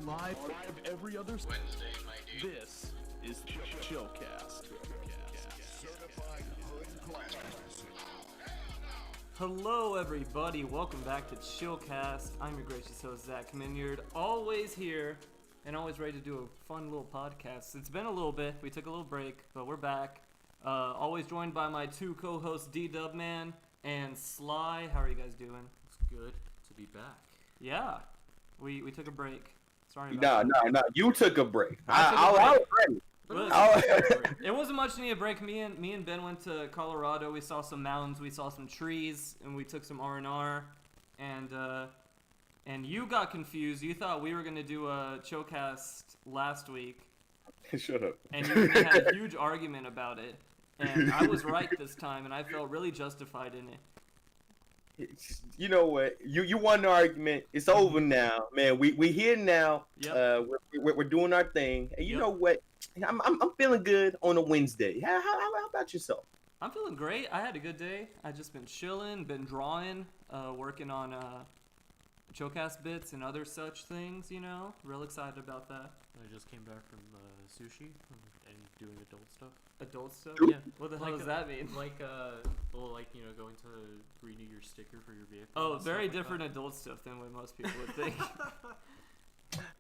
live every other Wednesday, my dude. This is Chillcast. Certified hood classic. Hello everybody, welcome back to Chillcast. I'm your gracious host, Zach Minyard, always here and always ready to do a fun little podcast. It's been a little bit, we took a little break, but we're back. Always joined by my two co-hosts, D-Dubman and Sly. How are you guys doing? It's good to be back. Yeah, we took a break. Sorry about No. You took a break. I was ready. It wasn't much to need a break. Me and Ben went to Colorado. We saw some mountains, we saw some trees, and we took some R&R. And you got confused. You thought we were gonna do a Chillcast last week. Shut up. And you had a huge argument about it. And I was right this time, and I felt really justified in it. You know what? You won the argument. It's over now, man. We here now. Yep. We're doing our thing. And you know what? I'm feeling good on a Wednesday. How about yourself? I'm feeling great. I had a good day. I just been chilling, been drawing, working on Chillcast bits and other such things. You know, real excited about that. I just came back from sushi and doing adult stuff. Adult stuff? Ooh. Yeah. What the hell does that mean? Like going to renew your sticker for your vehicle. Oh, and very stuff like different adult stuff than what most people would think.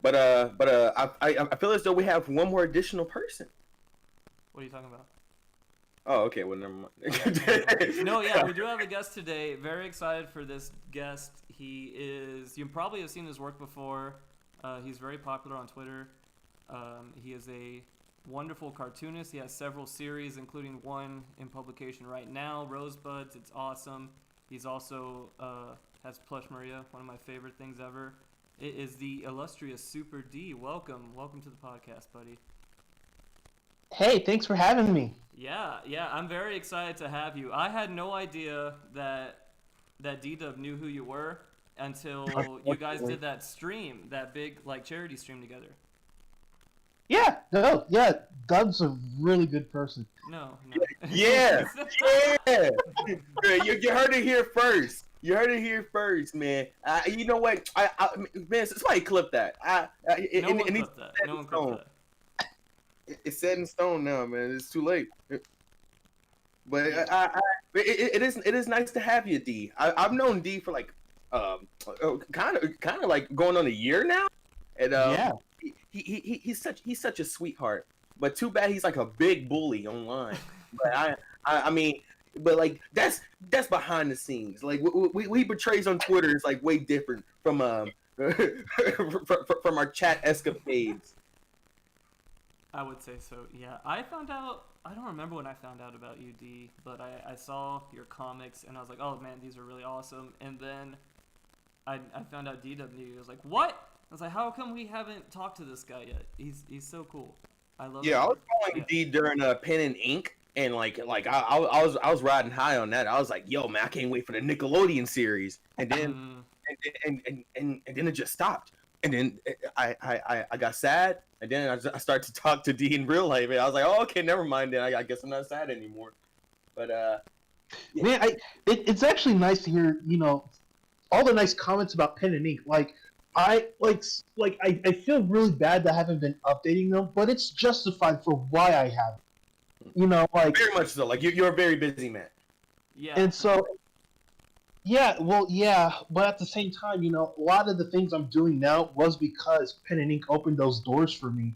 But I feel as though we have one more additional person. What are you talking about? Oh, okay. Well, never mind. No, yeah, we do have a guest today. Very excited for this guest. You probably have seen his work before. He's very popular on Twitter. He is a wonderful cartoonist. He has several series, including one in publication right now, Rosebuds. It's awesome. He's also has Plush Maria, one of my favorite things ever. It is the illustrious Suprdee. Welcome to the podcast, buddy. Hey, thanks for having me. Yeah, I'm very excited to have you. I had no idea that D-Dub knew who you were until you guys did that stream, that big charity stream together. Yeah, Doug's a really good person. No. Yeah. You heard it here first. You heard it here first, man. You know what? Man, somebody clip that. No one clipped that. It's set in stone now, man. It's too late. But it is nice to have you, D. I've known D for kind of like going on a year now, and yeah. He's such a sweetheart. But too bad he's like a big bully online. But I mean. But that's behind the scenes. Like what he portrays on Twitter is like way different from from our chat escapades. I would say so. Yeah, I don't remember when I found out about you, D, but I saw your comics and I was like, oh man, these are really awesome. And then I found out D-Dub knew you. I was like, what? I was like, how come we haven't talked to this guy yet? He's so cool. I love. Yeah, I was following D during Pen and Ink. And I was riding high on that. I was like, "Yo, man, I can't wait for the Nickelodeon series." And then and then it just stopped. And then I got sad. And then I started to talk to D in real life. And I was like, "Oh, okay, never mind. Then I guess I'm not sad anymore." But yeah. Man, it's actually nice to hear all the nice comments about Pen and Ink. I feel really bad that I haven't been updating them, but it's justified for why I haven't. Very much so. You're a very busy man. Yeah. And so, but at the same time, a lot of the things I'm doing now was because Pen and Ink opened those doors for me.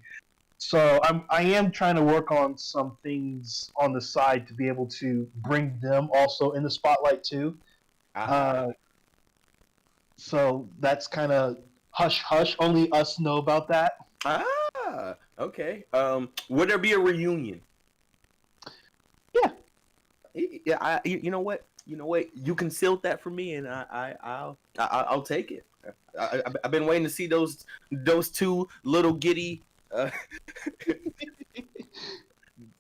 So I am trying to work on some things on the side to be able to bring them also in the spotlight too. So that's kind of hush hush. Only us know about that. Okay. Would there be a reunion? Yeah, you know what? You concealed that for me, and I'll take it. I've been waiting to see those two little giddy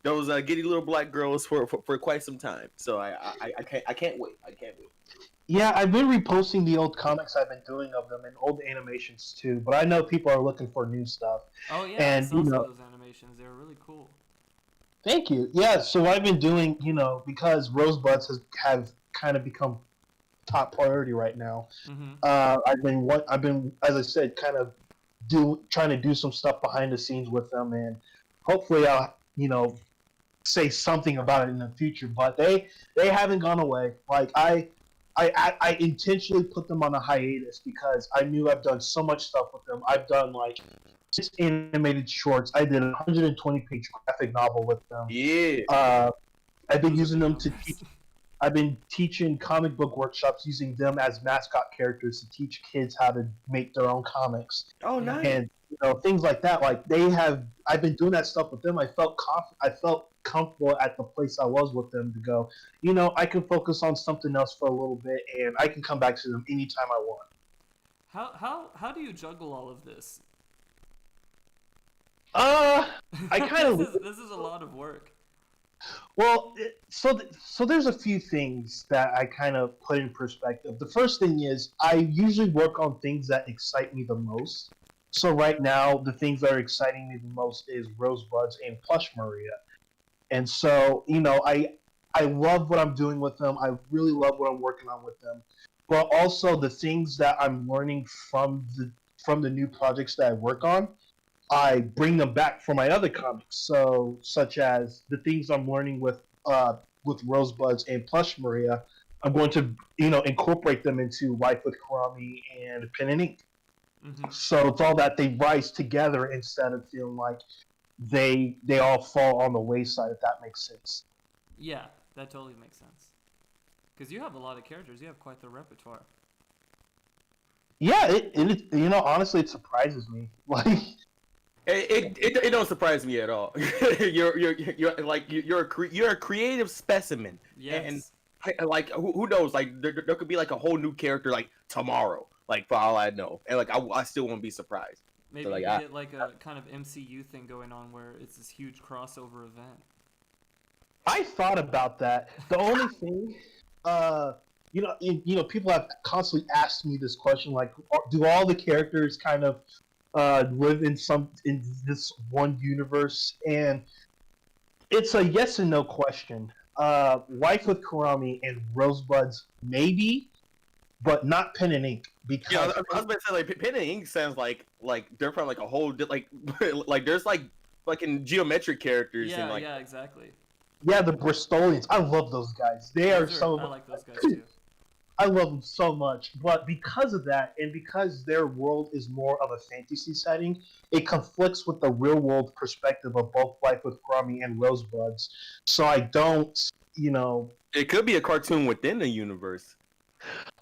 those giddy little black girls for quite some time. So I can't wait. Yeah, I've been reposting the old comics I've been doing of them and old animations too. But I know people are looking for new stuff. Oh yeah, and I saw some of those animations. They were really cool. Thank you. Yeah, so I've been doing, because Rosebuds have kind of become top priority right now. Mm-hmm. I've been, as I said, kind of trying to do some stuff behind the scenes with them, and hopefully I'll say something about it in the future. But they haven't gone away. Like I intentionally put them on a hiatus because I knew I've done so much stuff with them. I've done like 6 animated shorts. I did a 120-page graphic novel with them. Yeah. I've been using them to teach. I've been teaching comic book workshops using them as mascot characters to teach kids how to make their own comics. Oh, nice. And things like that. Like I've been doing that stuff with them. I felt comfortable at the place I was with them to go. I can focus on something else for a little bit, and I can come back to them anytime I want. How do you juggle all of this? I kind of. This is a lot of work. Well, so there's a few things that I kind of put in perspective. The first thing is I usually work on things that excite me the most. So right now, the things that are exciting me the most is Rosebuds and Plush Maria. And so, I love what I'm doing with them. I really love what I'm working on with them. But also the things that I'm learning from the new projects that I work on, I bring them back for my other comics. So, such as the things I'm learning with Rosebuds and Plush Maria, I'm going to incorporate them into Life with Karami and Pen and Ink. Mm-hmm. So it's all that they rise together instead of feeling like they all fall on the wayside. If that makes sense. Yeah, that totally makes sense. Because you have a lot of characters. You have quite the repertoire. Yeah, it honestly it surprises me. Like. It don't surprise me at all. you're a creative specimen. Yes. And like who knows? Like there could be like a whole new character like tomorrow. Like for all I know, and like I still won't be surprised. Maybe So, like, you get like a kind of MCU thing going on where it's this huge crossover event. I thought about that. The only thing, people have constantly asked me this question, like, do all the characters kind of live in this one universe? And it's a yes and no question. Life with Karami and Rosebuds, maybe, but not Pen and Ink. Because Yeah, I was about to say like Pen and Ink sounds like they're from like a whole like like there's like in geometric characters Yeah, and like yeah, exactly. yeah, the Bristolians. I love those guys. They are so. I like those guys too. I love them so much, but because of that, and because their world is more of a fantasy setting, it conflicts with the real world perspective of both Life with Karami and Rosebuds. So I don't, it could be a cartoon within the universe.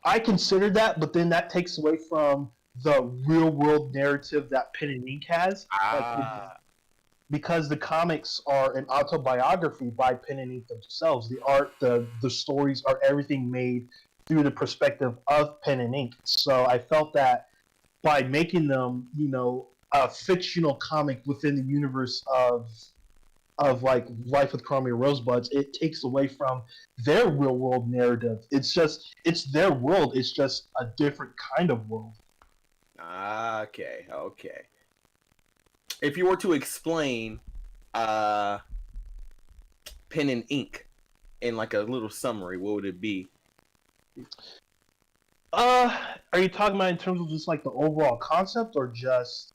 I consider that, but then that takes away from the real world narrative that Pen and Ink has. Because the comics are an autobiography by Pen and Ink themselves. The art, the stories are everything made through the perspective of Pen and Ink. So I felt that by making them, a fictional comic within the universe of like Life with Karami or Rosebuds, it takes away from their real world narrative. It's their world. It's just a different kind of world. Okay. If you were to explain Pen and Ink in like a little summary, what would it be? Are you talking about in terms of just like the overall concept, or just?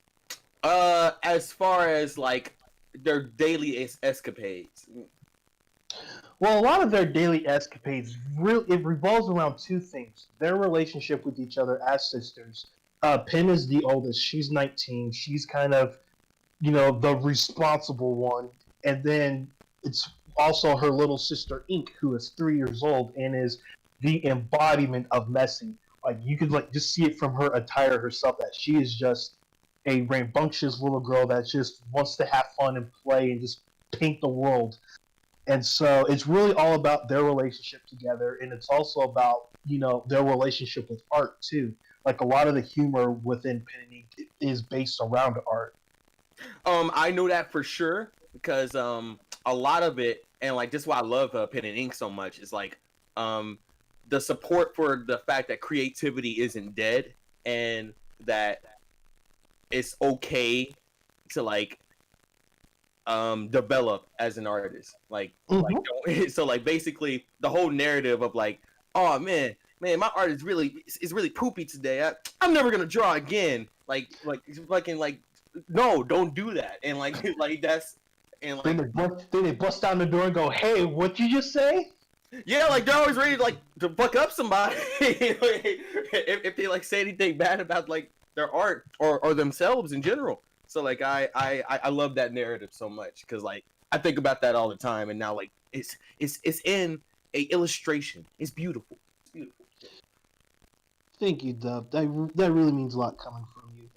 As far as like their daily escapades. Well, a lot of their daily escapades it revolves around two things: their relationship with each other as sisters. Pen is the oldest; she's 19. She's kind of, the responsible one, and then it's also her little sister Ink, who is 3 years old and is the embodiment of messy. Like you could like just see it from her attire herself that she is just a rambunctious little girl that just wants to have fun and play and just paint the world. And so it's really all about their relationship together, and it's also about their relationship with art too. Like a lot of the humor within Pen and Ink is based around art. I know that for sure because a lot of it, and like this is why I love Pen and Ink so much, is like the support for the fact that creativity isn't dead and that it's okay to like develop as an artist. Like so like basically the whole narrative of like, oh man, my art is really poopy today. I'm never gonna draw again. fucking like, no, don't do that. And like like that's and Then they bust down the door and go, "Hey, what you just say?" yeah, like they're always ready like to fuck up somebody if they like say anything bad about like their art or themselves in general. So like I love that narrative so much because like I think about that all the time, and now like it's in a illustration. It's beautiful. It's beautiful. Thank you, Dub. That really means a lot coming from you.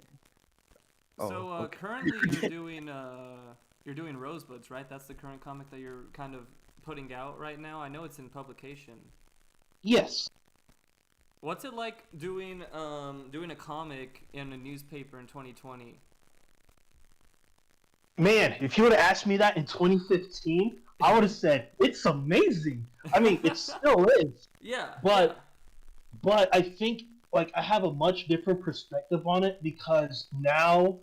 So okay. currently you're doing Rosebuds, right? That's the current comic that you're kind of putting out right now. I know it's in publication. Yes. What's it like doing a comic in a newspaper in 2020? Man, if you would have asked me that in 2015, I would have said it's amazing. I mean, it still is. Yeah. But I think like I have a much different perspective on it because now,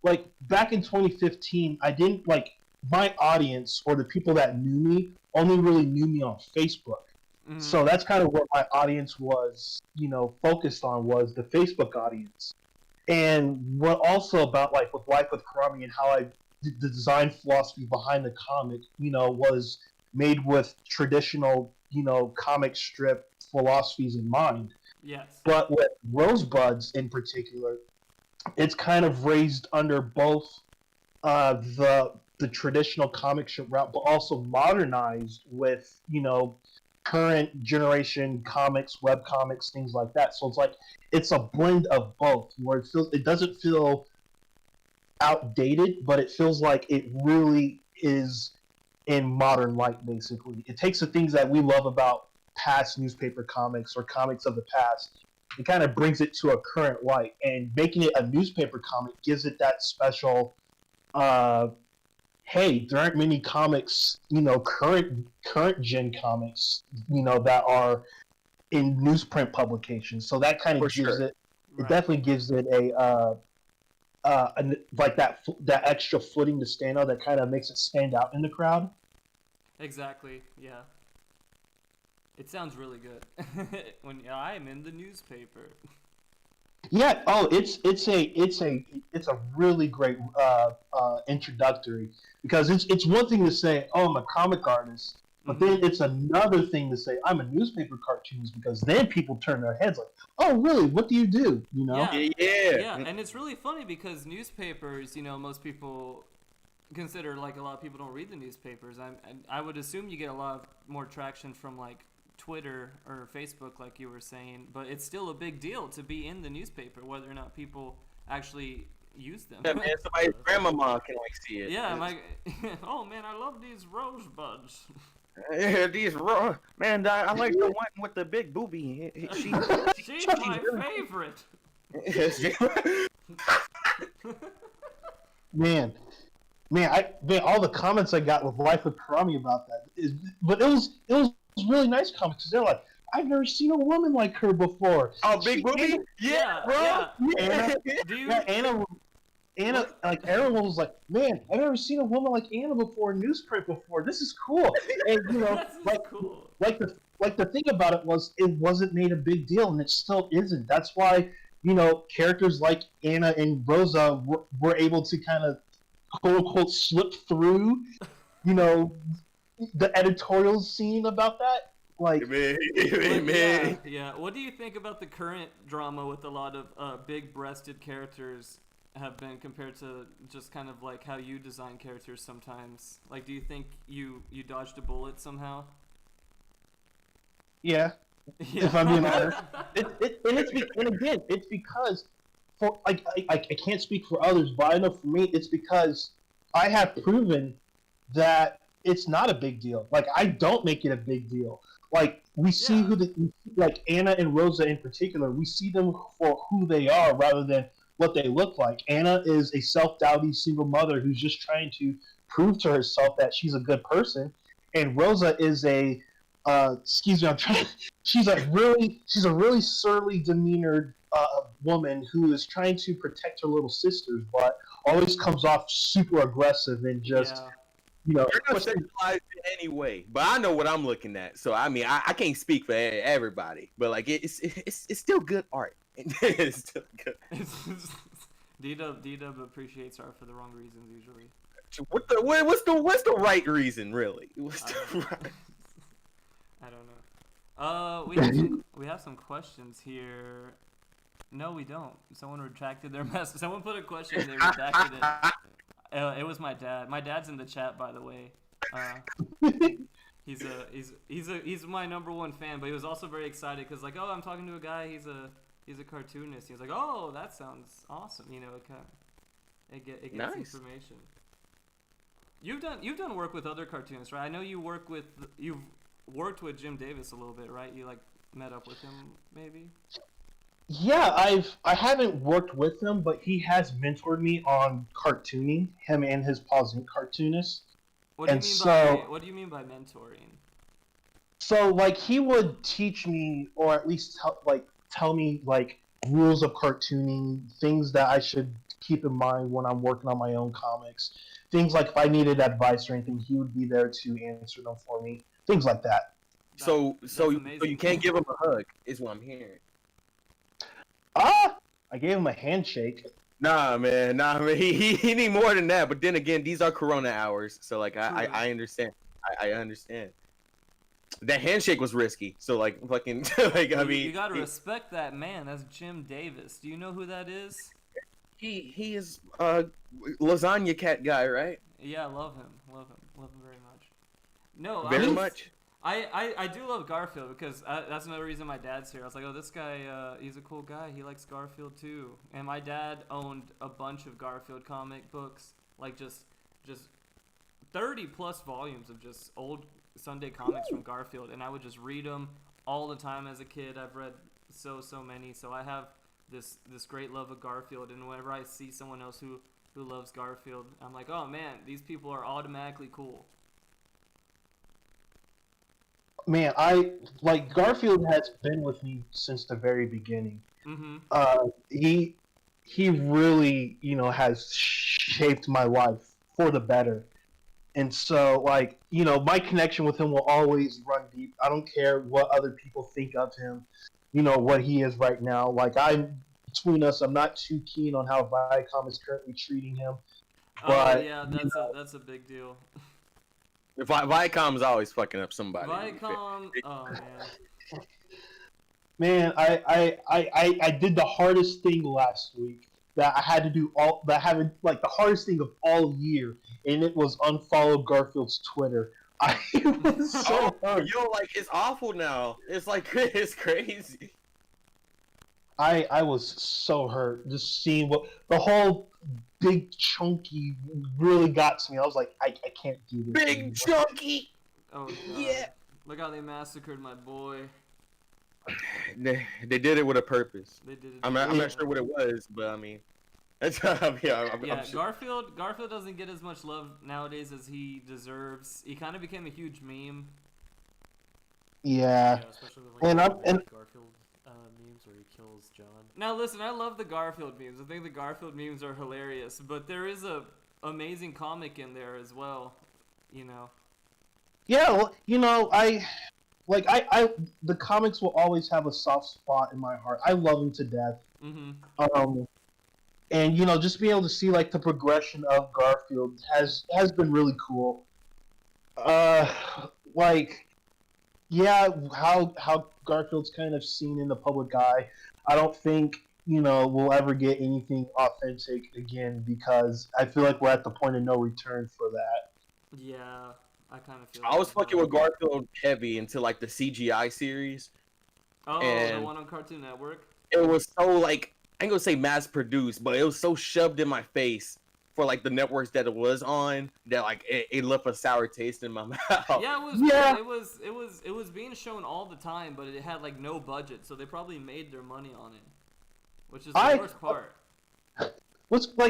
like back in 2015, I didn't like my audience or the people that knew me only really knew me on Facebook. Mhm. So that's kind of what my audience was, focused on was the Facebook audience. And what also about like with Life with Karami and how the design philosophy behind the comic, was made with traditional, comic strip philosophies in mind. Yes. But with Rosebuds in particular, it's kind of raised under both the traditional comic strip route, but also modernized with current generation comics, web comics, things like that. So it's like it's a blend of both, where it doesn't feel outdated, but it feels like it really is in modern light. Basically, it takes the things that we love about past newspaper comics or comics of the past and kind of brings it to a current light, and making it a newspaper comic gives it that special hey, there aren't many comics, current gen comics, that are in newsprint publications. So that kind of For gives sure. it Right. definitely gives it like that extra footing to stand on that kind of makes it stand out in the crowd. Exactly. Yeah. It sounds really good. When I'm in the newspaper. Yeah. Oh, it's a really great introductory, because it's one thing to say, oh, I'm a comic artist, but then it's another thing to say I'm a newspaper cartoonist, because then people turn their heads like, oh, really? What do you do? Yeah. Yeah. Yeah, and it's really funny because newspapers, most people consider like a lot of people don't read the newspapers. I would assume you get a lot more traction from like Twitter or Facebook, like you were saying, but it's still a big deal to be in the newspaper, whether or not people actually use them. Yeah, man, somebody's grandmama can like see it. Yeah, oh man, I love these rosebuds. Yeah, these raw man. I like the one with the big boobie. She's my favorite. Man, all the comments I got with Life with Karami about that but it was really nice comments, because they're like, I've never seen a woman like her before. Oh, big boobie? Yeah, bro. Yeah. Yeah. Do you? Yeah, Anna, like Aaron was like, man, I've never seen a woman like Anna before in newsprint before. This is cool. And This is cool. like the thing about it was it wasn't made a big deal, and it still isn't. That's why characters like Anna and Rosa were able to kind of quote unquote slip through, the editorial scene about that. Like, Man. Yeah. What do you think about the current drama with a lot of big-breasted characters have been compared to just kind of like how you design characters sometimes? Like, do you think you dodged a bullet somehow? yeah, Yeah. if I'm being honest. And again, it's because for I can't speak for others, but I know for me, it's because I have proven that it's not a big deal. Like, I don't make it a big deal. Like, we see Yeah. like Anna and Rosa in particular, we see them for who they are rather than what they look like. Anna is a self-doubting single mother who's just trying to prove to herself that she's a good person, and Rosa is a excuse me, she's a really surly demeanored woman who is trying to protect her little sisters, but always comes off super aggressive and just Yeah. You're not sexualized in any way, but I know what I'm looking at. So I mean, I can't speak for everybody, but like it's still good art. It's still good. D-Dub appreciates art for the wrong reasons usually. What's the right reason, really? What's the right? I don't know. We have some questions here. No, we don't. Someone retracted their message. Someone put a question. They redacted it. It was my dad. My dad's in the chat, by the way. He's my number one fan, but he was also very excited because like, oh, I'm talking to a guy. He's a cartoonist. He was like, oh, that sounds awesome. You know, it gets Nice. information. You've done work with other cartoonists, right? I know you've worked with Jim Davis a little bit, right? You like met up with him, maybe? Yeah, I haven't worked with him, but he has mentored me on cartooning. Him and his pausing cartoonist. What do you mean by mentoring? So like he would teach me, or at least tell me like rules of cartooning, things that I should keep in mind when I'm working on my own comics. Things like if I needed advice or anything, he would be there to answer them for me. Things like that. So amazing. you can't give him a hug, is what I'm hearing. I gave him a handshake. Nah, man. He need more than that. But then again, these are Corona hours, so like I understand. I understand. That handshake was risky. So like fucking like I mean, you gotta respect that man. That's Jim Davis. Do you know who that is? he is lasagna cat guy, right? Yeah, I love him. Love him very much. No, Very much. I do love Garfield because that's another reason my dad's here. I was like, oh, this guy, he's a cool guy. He likes Garfield too. And my dad owned a bunch of Garfield comic books, like just 30 plus volumes of just old Sunday comics from Garfield, and I would just read them all the time as a kid. I've read so many, so I have this great love of Garfield. And whenever I see someone else who loves Garfield, I'm like, oh man, these people are automatically cool. Man, Garfield has been with me since the very beginning. Mm-hmm. He really, has shaped my life for the better. And so, my connection with him will always run deep. I don't care what other people think of him, what he is right now. Between us, I'm not too keen on how Viacom is currently treating him. But, yeah, that's a big deal. Viacom's always fucking up somebody. Viacom, oh Man, man. I did the hardest thing last week that I had to do the hardest thing of all year, and it was unfollow Garfield's Twitter. I was so hurt. It's awful now. It's like it's crazy. I was so hurt just seeing what the whole big chunky really got to me. I was like, I can't do this. Big anymore. chunky. Oh god. Yeah. Look how they massacred my boy. They did it with a purpose. They did it. I'm not sure what it was, but I mean, that's I'm sure. Garfield doesn't get as much love nowadays as he deserves. He kind of became a huge meme. Yeah. Especially with And Garfield memes where he kills John. Now listen, I love the Garfield memes. I think the Garfield memes are hilarious, but there is a amazing comic in there as well. Yeah, well, the comics will always have a soft spot in my heart. I love them to death. Mm-hmm. And just being able to see the progression of Garfield has been really cool. How Garfield's kind of seen in the public eye. I don't think we'll ever get anything authentic again because I feel like we're at the point of no return for that. Yeah, I kind of feel. I was fucking with Garfield heavy until the CGI series. Oh, and the one on Cartoon Network. It was so I ain't gonna say mass produced, but it was so shoved in my face for the networks that it was on that it left a sour taste in my mouth. Yeah, it was. Yeah. It was being shown all the time, but it had no budget, so they probably made their money on it, which is the worst part.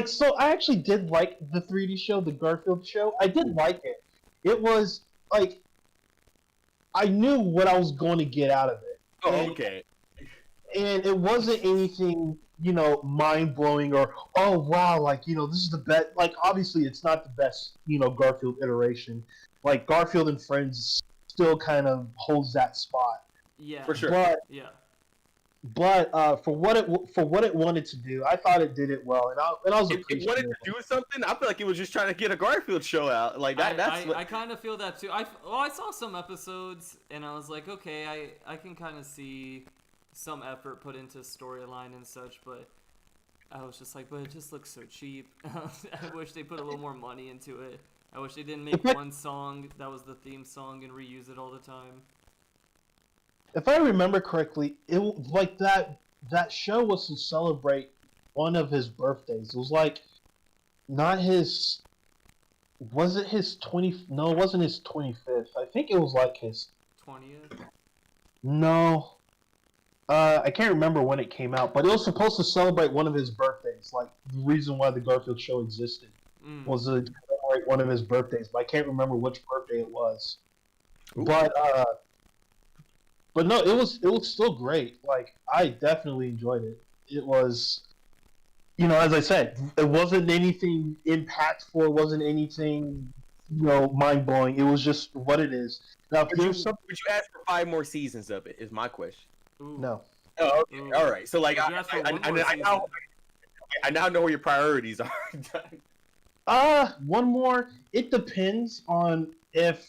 So I actually did like the 3D show, the Garfield show. I did like it. It was I knew what I was going to get out of it. Oh, okay. And it wasn't anything, mind blowing or oh wow, this is the best. Obviously, it's not the best, Garfield iteration. Garfield and Friends still kind of holds that spot. Yeah, for sure. But yeah, But for what it wanted to do, I thought it did it well, and I was If it wanted appreciative. to do something, I feel like it was just trying to get a Garfield show out. Like that's what. I kind of feel that too. I saw some episodes and I was like, okay, I can kind of see some effort put into storyline and such, but I was just like, but it just looks so cheap. I wish they put a little more money into it. I wish they didn't make one song that was the theme song and reuse it all the time. If I remember correctly, like that show was to celebrate one of his birthdays. It was like not his. Was it his 20? No, it wasn't his 25th. I think it was like his 20th. No, I can't remember when it came out, but it was supposed to celebrate one of his birthdays. Like the reason why the Garfield show existed was to commemorate one of his birthdays, but I can't remember which birthday it was. Ooh. But no, it was still great. Like I definitely enjoyed it. It was, as I said, it wasn't anything impactful. It wasn't anything, mind blowing. It was just what it is. Now, if there's something, Would you ask for 5 more seasons of it? Is my question. Ooh. no. Oh, okay. Ooh. All right. So like, Would you ask for one more I now know where your priorities are. One more. It depends on if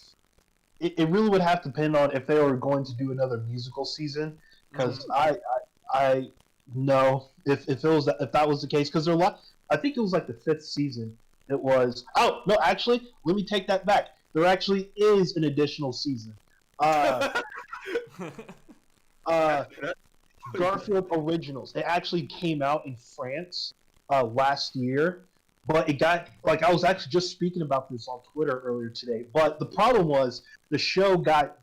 it really would have to depend on if they were going to do another musical season. Because I know if that was the case, because there are a lot. I think it was like the 5th season. It was. Oh no, actually, let me take that back. There actually is an additional season. Garfield Originals. It actually came out in France last year, but it got like I was actually just speaking about this on Twitter earlier today. But the problem was the show got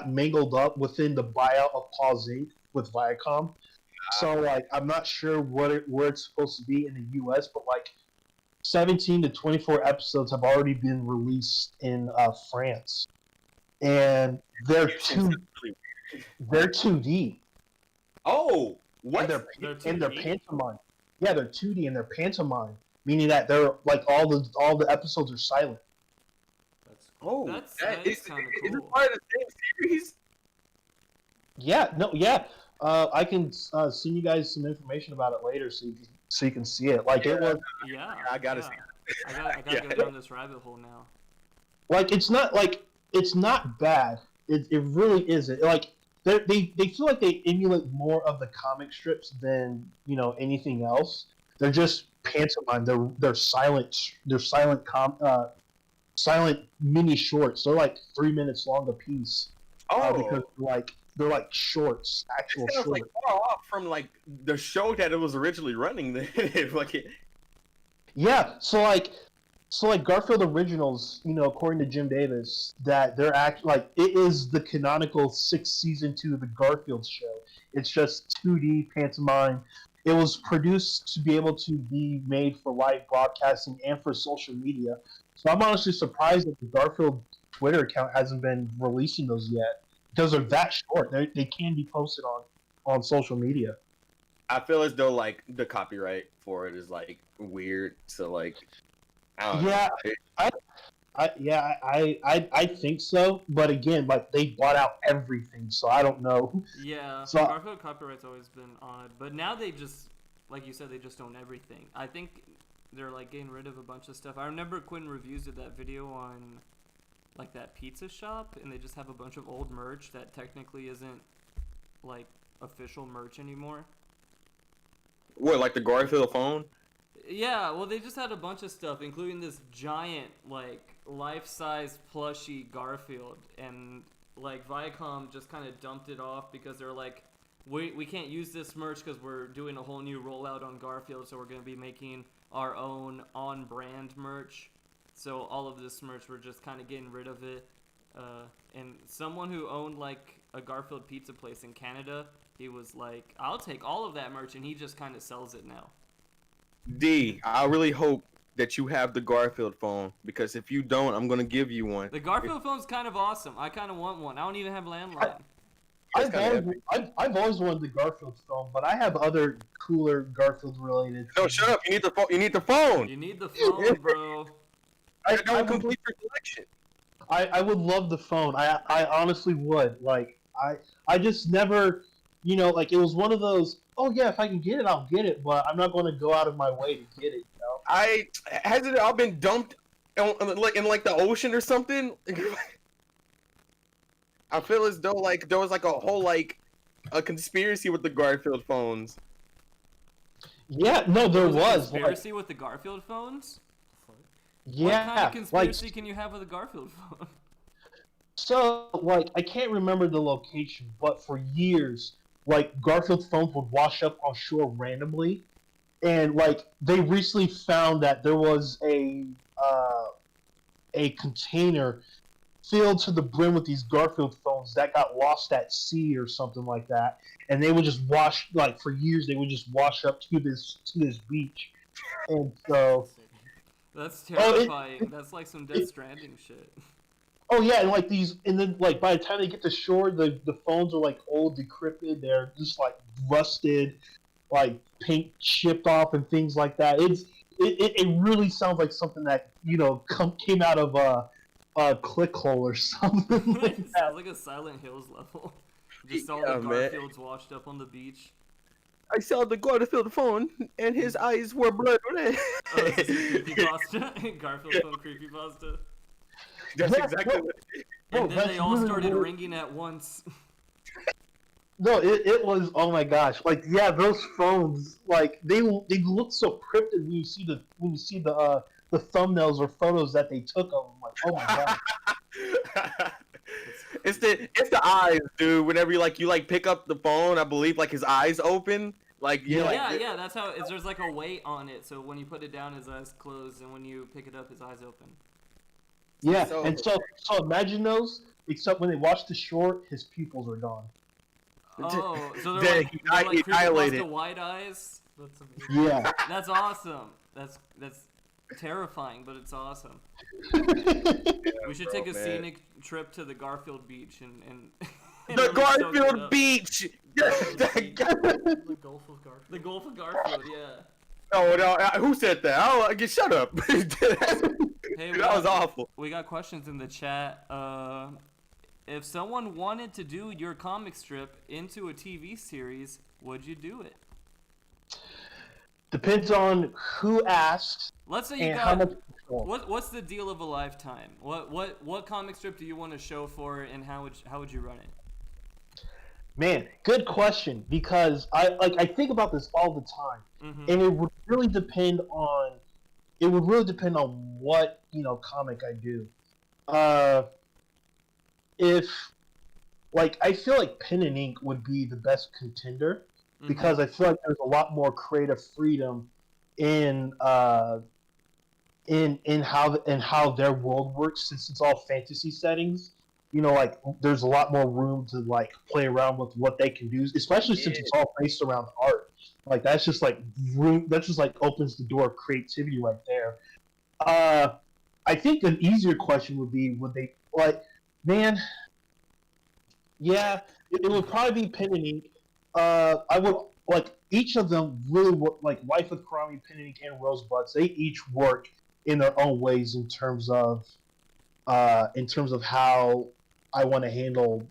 mangled up within the buyout of Pause Inc. with Viacom. So like I'm not sure where it's supposed to be in the U.S., but like 17 to 24 episodes have already been released in France, and they're 2D. Oh, what? And they're 2D? pantomime. Yeah, they're 2D and they're pantomime, meaning that they're like all the episodes are silent. That's cool. Oh, That is kind of Is it cool. part of the same series? Yeah, no, yeah. I can send you guys some information about it later, so you can see it. Like it was Yeah. I gotta yeah. see I gotta Yeah. go down this rabbit hole now. like it's not bad. It really isn't. Like they feel like they emulate more of the comic strips than anything else. They're just pantomime. They're silent. They're silent mini shorts. They're like 3 minutes long a piece. Because they're like shorts, actual it sounds shorts. like far off from like the show that it was originally running. Yeah, so like Garfield Originals, according to Jim Davis, that they're like it is the canonical 6th season to the Garfield show. It's just 2D pantomime. It was produced to be able to be made for live broadcasting and for social media. So I'm honestly surprised that the Garfield Twitter account hasn't been releasing those yet because they're that short. They can be posted on social media. I feel as though like the copyright for it is like weird. So like, I don't Yeah, know. I think so, but again, like they bought out everything, so I don't know. Yeah, So- Garfield copyright's always been odd, but now they just, like you said, they just own everything. I think they're like getting rid of a bunch of stuff. I remember Quinn Reviews did that video on like that pizza shop, and they just have a bunch of old merch that technically isn't like official merch anymore. What, like the Garfield phone? Yeah, well, they just had a bunch of stuff, including this giant, like, life-size plushie Garfield, and, like, Viacom just kind of dumped it off because they're like, we can't use this merch because we're doing a whole new rollout on Garfield, so we're going to be making our own on-brand merch. So all of this merch, we're just kind of getting rid of it. And someone who owned, like, a Garfield pizza place in Canada, he was like, I'll take all of that merch, and he just kind of sells it now. D, I really hope that you have the Garfield phone, because if you don't, I'm gonna give you one. The Garfield phone's kind of awesome. I kind of want one. I don't even have landline. I've always wanted the Garfield phone, but I have other cooler Garfield related. No, shut up. You need the phone. You need the phone. You need the phone, bro. That will complete your collection. I would love the phone. I honestly would. Like I just never you know, like it was one of those. Oh yeah, if I can get it, I'll get it, but I'm not going to go out of my way to get it. You know? Has it all been dumped in like the ocean or something? I feel as though like there was like a whole like a conspiracy with the Garfield phones. Yeah, no, there was. Conspiracy with the Garfield phones? Yeah, What kind of conspiracy can you have with a Garfield phone? So, like, I can't remember the location, but for years, like, Garfield phones would wash up on shore randomly, and like, they recently found that there was a container filled to the brim with these Garfield phones that got lost at sea or something like that, and they would just wash, like, for years they would just wash up to this beach, and so. That's terrifying. That's like some Death Stranding shit. Oh yeah, and like these, and then like by the time they get to shore, the phones are like old, decrepit. They're just like rusted, like paint chipped off and things like that. It really sounds like something that came out of a click hole or something. Like It that. sounds like a Silent Hills level. Just all the Garfields washed up on the beach. I saw the Garfield phone, and his eyes were blood red. Oh, this is creepypasta. Garfield phone creepypasta. That's Yeah, exactly no. what. And No, then that's they all really started weird. ringing at once. No, it was, oh my gosh, like yeah, those phones, like they look so cryptic when you see the thumbnails or photos that they took of them. Like, oh my god. It's the eyes, dude. Whenever you pick up the phone, I believe like his eyes open. Like Yeah, that's how there's like a weight on it, so when you put it down, his eyes close, and when you pick it up, his eyes open. Yeah, So- and so imagine those, except when they watch the short, his pupils are gone. Oh, so Dang, they're he like dilated. creepypasta wide eyes. That's amazing. Yeah. That's awesome. That's terrifying, but it's awesome. We should take a man. scenic trip to the Garfield Beach and The really soak it Garfield up. Beach. The Gulf of Garfield. The Gulf of Garfield, yeah. No, who said that? Shut up. Hey, That was awful. We got questions in the chat. If someone wanted to do your comic strip into a TV series, would you do it? Depends on who asks Let's say you and how got much control. what's the deal of a lifetime? What comic strip do you want to show for, and how would you run it? Man, good question, because I think about this all the time, Mm-hmm. and it would really depend on what comic I do. If I feel like pen and ink would be the best contender, because I feel like there's a lot more creative freedom in how their world works, since it's all fantasy settings. There's a lot more room to play around with what they can do, especially since it's all based around art. That's just room. That just opens the door of creativity right there. I think an easier question would be, would they man? Yeah, it would probably be pen and ink. I would each of them really work, Life with Karami, Pen and Ink, and Rosebuds. They each work in their own ways in terms of how I want to handle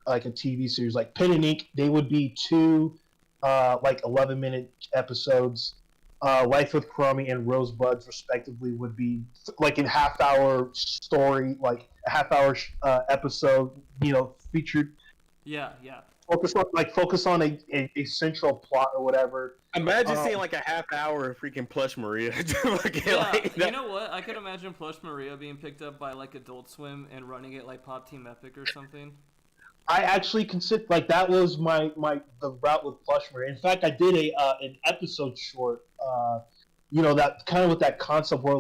a TV series. Like Pen and Ink, they would be two 11-minute episodes. Life with Karami and Rosebuds, respectively, would be a half-hour story, a half-hour episode. Featured. Yeah. Focus on a central plot or whatever. Imagine seeing a half hour of freaking Plush Maria. Yeah, you know what? I could imagine Plush Maria being picked up by Adult Swim and running it like Pop Team Epic or something. I actually consider that was the route with Plush Maria. In fact, I did an episode short. That kind of with that concept where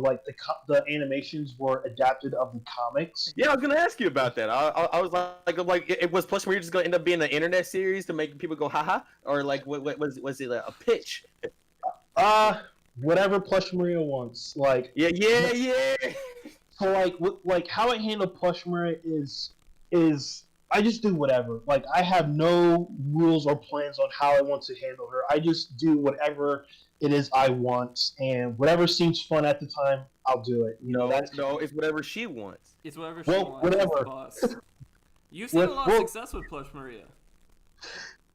the animations were adapted of the comics. Yeah, I was gonna ask you about that. I was it was Plush Maria just gonna end up being an internet series to make people go haha, or what was it a pitch? Whatever Plush Maria wants. Yeah. So how I handle Plush Maria is I just do whatever. I have no rules or plans on how I want to handle her. I just do whatever it is I want, and whatever seems fun at the time, I'll do it. It's whatever she wants. It's whatever she Well, wants. whatever. It's the boss. You've seen a lot of success with Plush Maria.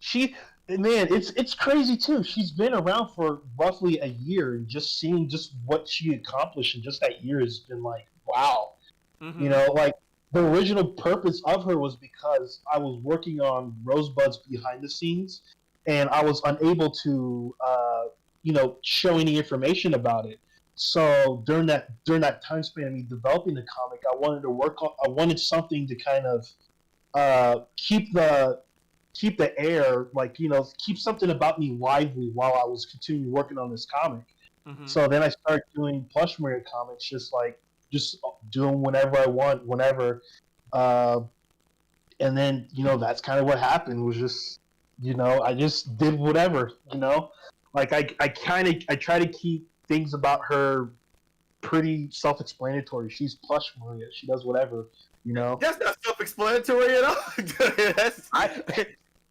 It's crazy too. She's been around for roughly a year, and just seeing just what she accomplished in just that year has been like, wow. Mm-hmm. You know, like the original purpose of her was because I was working on Rosebud's behind the scenes, and I was unable to, show any information about it. So during that time span of me developing the comic, I wanted something to kind of keep the air, like, keep something about me lively while I was continuing working on this comic. Mm-hmm. So then I started doing plush Maria comics, just doing whenever I want, whenever. And then that's kind of what happened. Was just I just did whatever. Like I try to keep things about her pretty self-explanatory. She's plush Maria. She does whatever. That's not self-explanatory at all. That's,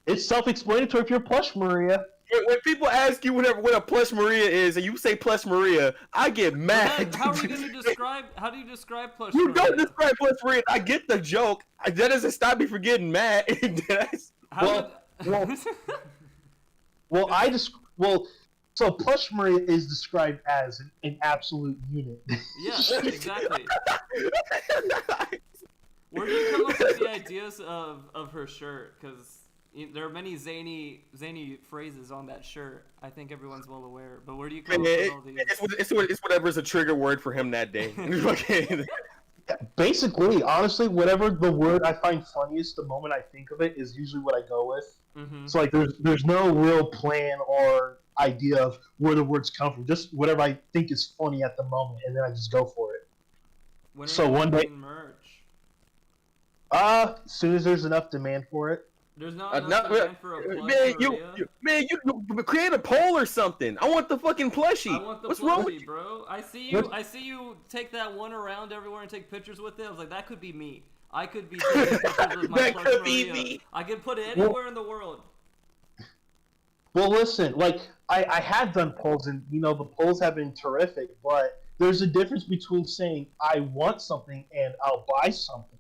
It's self-explanatory if you're plush Maria. when people ask you what a plush Maria is, and you say plush Maria, I get mad. How are you going to describe? How do you describe plush? You Maria? don't describe plush Maria. I get the joke. That doesn't stop me from getting mad. So plush Maria is described as an absolute unit. Yeah, exactly. Where do you come up with the ideas of her shirt? Because there are many zany phrases on that shirt. I think everyone's well aware. But where do you come up with all these? It's whatever's a trigger word for him that day. Basically, honestly, whatever the word I find funniest the moment I think of it is usually what I go with. Mm-hmm. So like there's no real plan or idea of where the words come from. Just whatever I think is funny at the moment, and then I just go for it. When So one day- merch. As soon as there's enough demand for it. There's not enough demand for a plush Maria. You create a poll or something. I want the fucking plushie. I want the What's plushie, wrong with you? bro. I see you take that one around everywhere and take pictures with it. I was like, that could be me. I could be taking pictures with my That plush could be Maria. me. I could put it anywhere in the world. Well, listen, like I have done polls, and the polls have been terrific. But there's a difference between saying I want something and I'll buy something.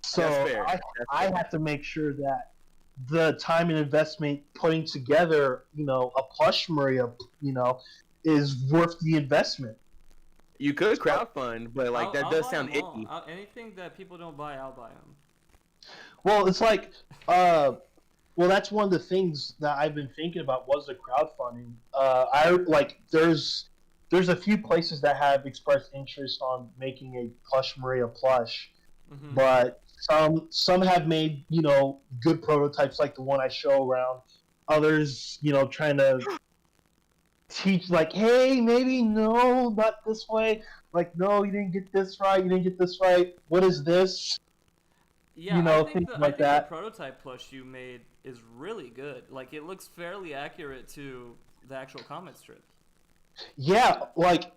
So That's fair. I have to make sure that the time and investment putting together, a plush Maria, is worth the investment. You could crowdfund, but like that I'll does buy sound them all. icky. Anything that people don't buy, I'll buy them. Well, it's like, that's one of the things that I've been thinking about was the crowdfunding. There's a few places that have expressed interest on making a plush Maria plush, Mm-hmm. but some have made good prototypes like the one I show around. Others, trying to teach like, hey, maybe no, not this way. Like, no, you didn't get this right. You didn't get this right. What is this? Yeah, things I like think that. the prototype plush you made is really good. Like, it looks fairly accurate to the actual comic strip. Yeah, like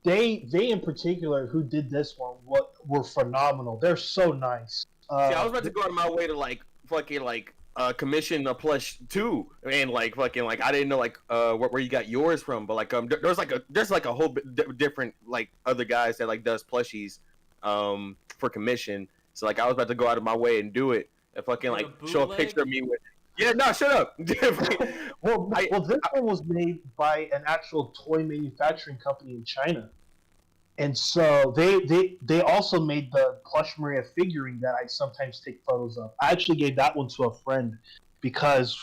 they in particular who did this one were phenomenal. They're so nice. See, I was about to go out of my way to commission a plush too, and fucking I didn't know where you got yours from, but there's a whole different other guys that does plushies for commission. So I was about to go out of my way and do it and fucking show a picture of me with. Yeah, no, shut up. Well, this one was made by an actual toy manufacturing company in China, and so they also made the plush Maria figurine that I sometimes take photos of. I actually gave that one to a friend because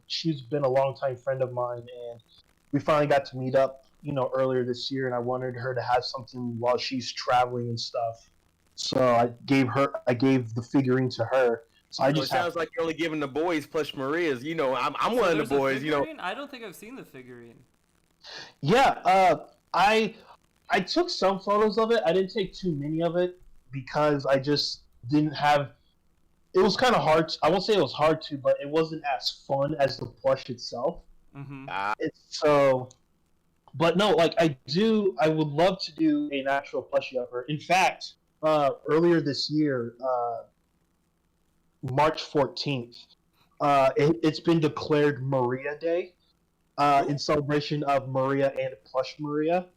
she's been a longtime friend of mine, and we finally got to meet up, earlier this year, and I wanted her to have something while she's traveling and stuff. So I gave the figurine to her. So it sounds like you're only giving the boys plush Marias. I'm one of the boys. I don't think I've seen the figurine. Yeah, I took some photos of it. I didn't take too many of it because I just didn't have. It was kind of hard. I won't say it was hard to, but it wasn't as fun as the plush itself. Mm-hmm. But no, I would love to do an actual plushie of her. In fact, earlier this year, March 14th, it's been declared Maria Day in celebration of Maria and plush Maria.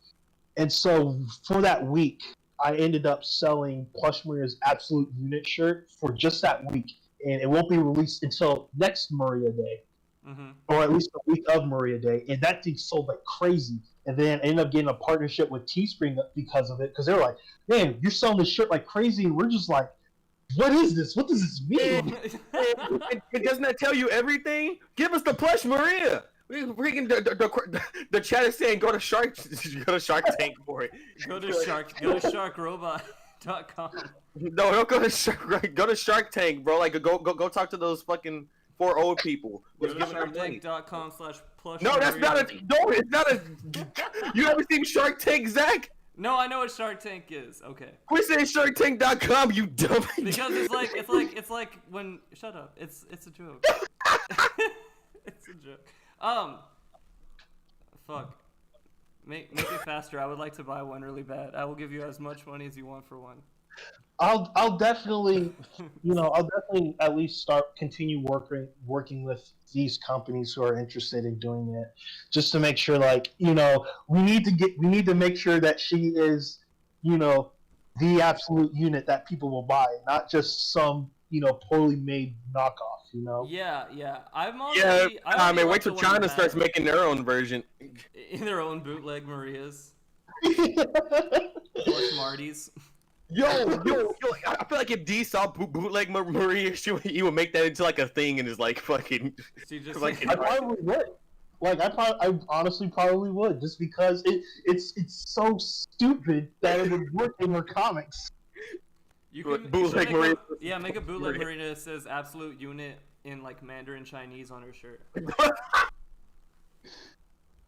And so for that week, I ended up selling plush Maria's Absolute Unit shirt for just that week. and it won't be released until next Maria Day, Mm-hmm. or at least the week of Maria Day. And that thing sold like crazy. And then I ended up getting a partnership with Teespring because of it, because they were like, "Man, you're selling this shirt like crazy," and we're just like, "What is this? What does this mean?" It doesn't that tell you everything? Give us the plush Maria. Freaking the chat is saying go to Shark Tank for it. Go to sharkrobot.com. No, don't go to Shark Tank, bro. Like go talk to those fucking 4 old people. Go to sharktank.com/plush. No, that's not a. No, it's not a. You ever seen Shark Tank, Zach? No, I know what Shark Tank is. Okay. Quit saying SharkTank.com, you dumb. Because it's like when shut up. It's a joke. It's a joke. Fuck. Make it faster. I would like to buy one really bad. I will give you as much money as you want for one. I'll definitely, I'll definitely at least continue working with these companies who are interested in doing it, just to make sure, like, we need to make sure that she is, the absolute unit that people will buy, not just some, poorly made knockoff, Yeah. I'm already. I mean, wait till China starts making their own version. In their own bootleg Marias. Or Smarties. Yo, I feel like if D saw bootleg Maria, he would make that into like a thing and is like fucking. She just like, I probably would. Like I honestly probably would, just because it's so stupid that it would work in her comics. You can bootleg Maria. Make a bootleg Maria that says absolute unit in like Mandarin Chinese on her shirt.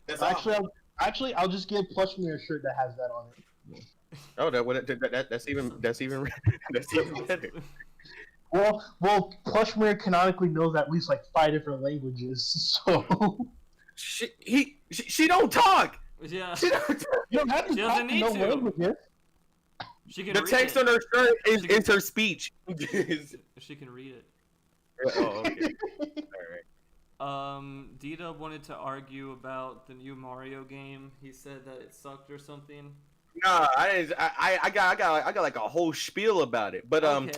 That's Actually, I'll just get Plush Mirror a shirt that has that on it. Oh, that's even better. Well, Plush Mirror canonically knows at least like 5 different languages, so she don't talk. Yeah. She don't talk. you don't have to She talk doesn't need no to. languages. She can The read text it. on her shirt is her speech. She can read it. Oh, okay. All right. D-Dub wanted to argue about the new Mario game. He said that it sucked or something. Nah, I got like a whole spiel about it, but Okay.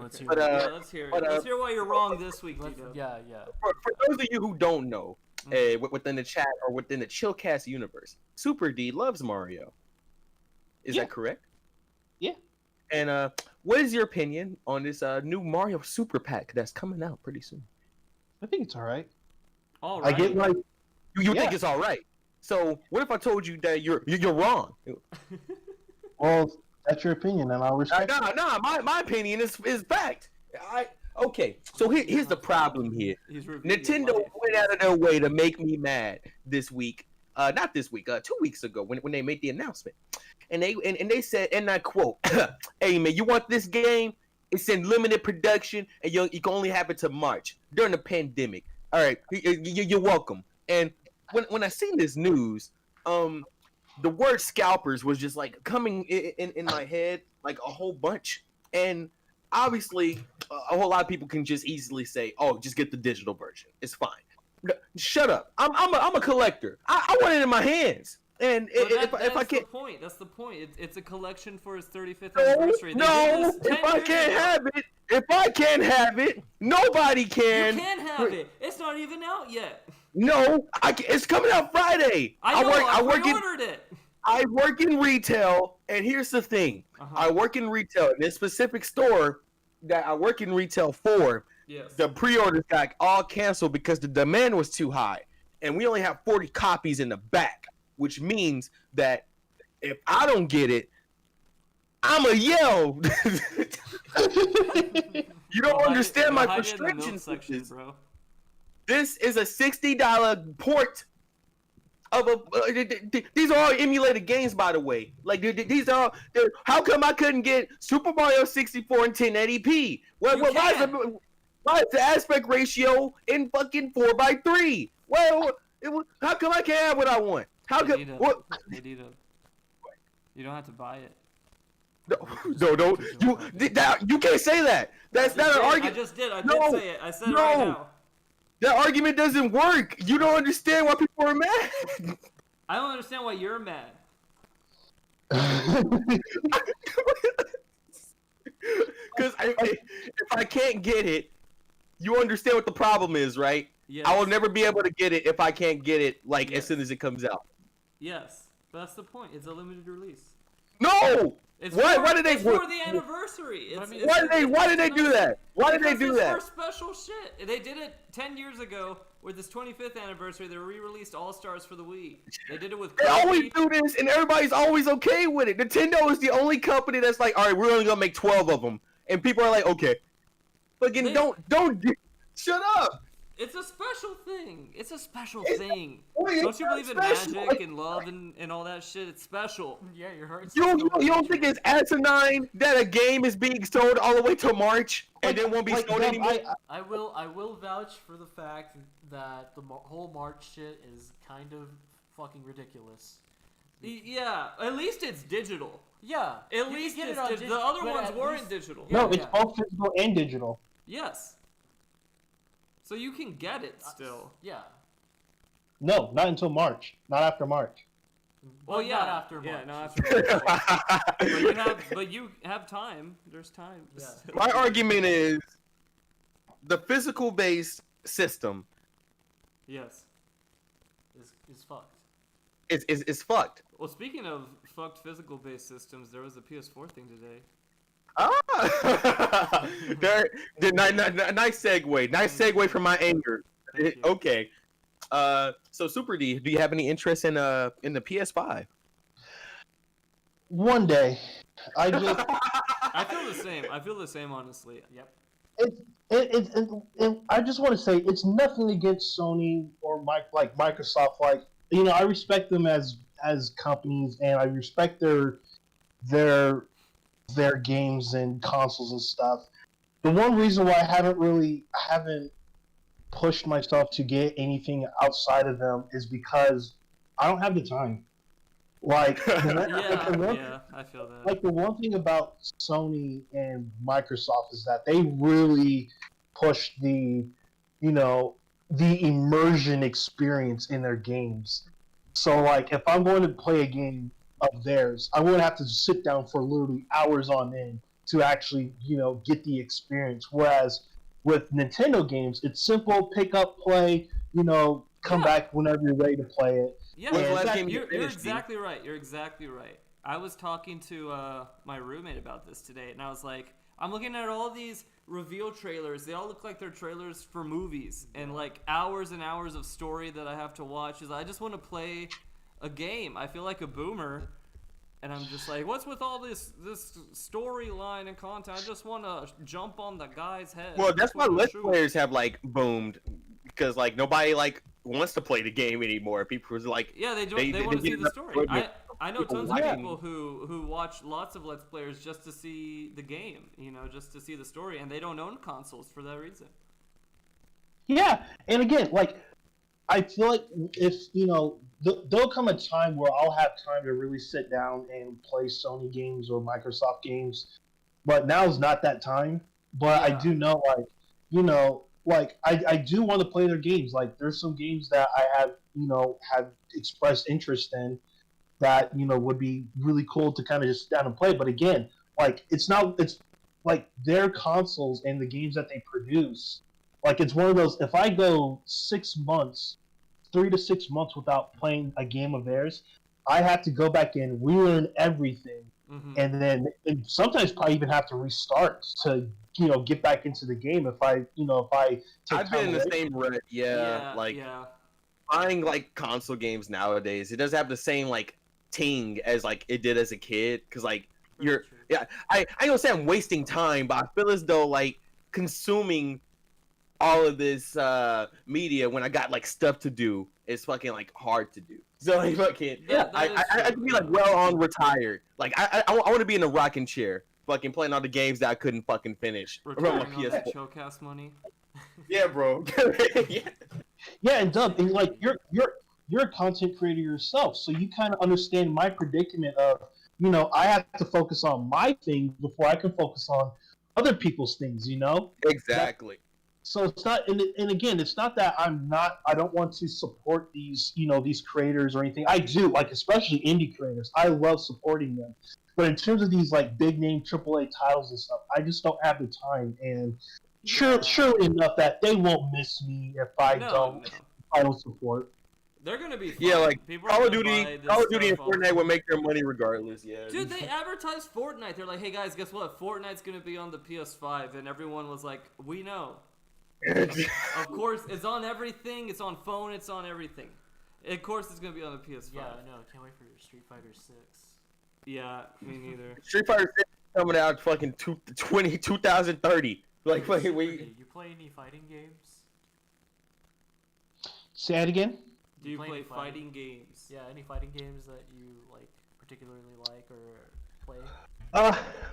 let's hear but it. Let's hear it. but, Let's hear why you're wrong this week, D-Dub. Yeah. for those of you who don't know, within the chat or within the Chillcast universe, Suprdee loves Mario. Is that correct? Yeah. And what is your opinion on this new Mario Super Pack that's coming out pretty soon? I think it's all right. All I right. get like You think it's all right? So what if I told you that you're wrong? well, that's your opinion, and I'll respect it. No, my opinion is fact. Okay, so here's the problem here. He's reviewing Nintendo life. went out of their way to make me mad this week. Not this week, 2 weeks ago when they made the announcement. And they said, and I quote, "Hey man, you want this game? It's in limited production, and you can only have it to March during the pandemic. All right, you're welcome." And when I seen this news, the word scalpers was just like coming in my head like a whole bunch. And obviously, a whole lot of people can just easily say, "Oh, just get the digital version. It's fine." Shut up. I'm a collector. I want it in my hands. And if I can't, that's the point. It's a collection for his 35th anniversary. No, if I can't have it, nobody can. You can have it. It's not even out yet. No, it's coming out Friday. I know. I pre-ordered it. I work in retail, and here's the thing. I work in retail in this specific store that I work in retail for. Yes. The pre-orders got all canceled because the demand was too high, and we only have 40 copies in the back. Which means that if I don't get it, I'ma yell. You don't understand my frustration. Bro. This is a $60 port of a. These are all emulated games, by the way. Like these are. How come I couldn't get Super Mario 64 in 1080p? Why is the aspect ratio in fucking 4:3? Well, how come I can't have what I want? How come? What? You don't have to buy it. No. You can't say that. That's not an argument. I just did. I did say it. I said it right now. That argument doesn't work. You don't understand why people are mad. I don't understand why you're mad. Because if I can't get it, You understand what the problem is, right? Yes. I will never be able to get it if I can't get it like Yes. as soon as it comes out. Yes, but that's the point. It's a limited release. No. It's Why? For, Why did they? It's for the anniversary. It's, Why did they? Why did they do that? Why did they do that? It's for special shit. They did it 10 years ago with this 25th anniversary. They re-released All Stars for the Wii. They did it with. They always Kirby. do this, and everybody's always okay with it. Nintendo is the only company that's like, all right, we're only gonna make 12 of them, and people are like, okay. But again, don't shut up. It's a special thing. It's a special It's- thing. Wait, Don't it's you not believe in special. magic and love and all that shit? It's special. Yeah, you're hurting. You don't think it's asinine that a game is being sold all the way to March and then won't be sold anymore? I will vouch for the fact that the whole March shit is kind of fucking ridiculous. Yeah, at least it's digital. Yeah, At you least can get it's it on digital. The other but ones at weren't least- digital. Yeah. No, it's both physical and digital. Yes. So you can get it still. Yeah. No, not until March. Not after March. Well, But yeah, not after yeah, March. not after March. but you have time. There's time. Yeah. My argument is the physical based system Yes. Is fucked. is fucked. Well, speaking of fucked physical-based systems, there was a PS4 thing today. Ah, nice segue. Nice segue from my anger. Thank you. Okay. So Suprdee, do you have any interest in the PS5? One day, I just I feel the same. I feel the same, honestly. Yep. I just want to say it's nothing against Sony or Microsoft. Like, you know, I respect them as companies, and I respect their games and consoles and stuff. The one reason why I haven't pushed myself to get anything outside of them is because I don't have the time. Like, Yeah, I feel that. like the one thing about Sony and Microsoft is that they really push the immersion experience in their games. So like if I'm going to play a game of theirs, I'm going to have to sit down for literally hours on end to actually, get the experience. Whereas with Nintendo games, it's simple, pick up, play, come back whenever you're ready to play it. Yeah, When's the last exactly. game you You're finished, exactly right. You're exactly right. I was talking to my roommate about this today, and I was like, I'm looking at all these reveal trailers. They all look like they're trailers for movies, and like hours and hours of story that I have to watch. I just want to play a game. I feel like a boomer, and I'm just like, what's with all this storyline and content? I just want to jump on the guy's head. Well, I that's just why wanna Let's shoot. Players have like boomed because like nobody like wants to play the game anymore. People are like, Yeah, they They want to see get the enough story. equipment. I know People tons of watching. people who watch lots of Let's Players just to see the game, just to see the story, and they don't own consoles for that reason. Yeah, and again, like I feel like if there'll come a time where I'll have time to really sit down and play Sony games or Microsoft games, but now's not that time. But I Yeah. do know, I do want to play their games. Like there's some games that I have expressed interest in that would be really cool to kind of just sit down and play. But again, like it's like their consoles and the games that they produce. Like it's one of those. If I go 6 months, 3 to 6 months without playing a game of theirs, I have to go back and relearn everything, and sometimes probably even have to restart to get back into the game if I take I've time been in the away. same rut. Yeah, like yeah. buying like console games nowadays, it doesn't have the same like ting as like it did as a kid. Because like you're, yeah, I don't say I'm wasting time, but I feel as though like consuming all of this media when I got like stuff to do is fucking like hard to do. So like fucking, That is I true, could be like yeah. well on retired. Like I want to be in a rocking chair, fucking playing all the games that I couldn't fucking finish from my Retiring on the PS4. Chillcast money. Yeah, bro. Yeah. Yeah, and Dub, and like you're a content creator yourself, so you kind of understand my predicament of I have to focus on my thing before I can focus on other people's things. Exactly. So it's not, and again, it's not that I don't want to support these creators or anything. I do, like especially indie creators. I love supporting them, but in terms of these like big name AAA titles and stuff, I just don't have the time. And Sure enough that they won't miss me if I No. don't support. They're gonna be fine. Yeah, like People Call are of gonna Duty, buy this Call of Duty and stuff all the Fortnite time. will make their money regardless. Yeah, Dude, they advertised Fortnite. They're like, hey guys, guess what? Fortnite's gonna be on the PS5, and everyone was like, we know. Of course, it's on everything. It's on phone. It's on everything. Of course, it's gonna be on the PS5. Yeah, I know. Can't wait for Street Fighter 6. Yeah, me neither. Street Fighter 6 coming out fucking 2030. Like, fucking wait. You play any fighting games? Say it again. Do you play play any fighting games? Yeah, any fighting games that you like particularly like or play?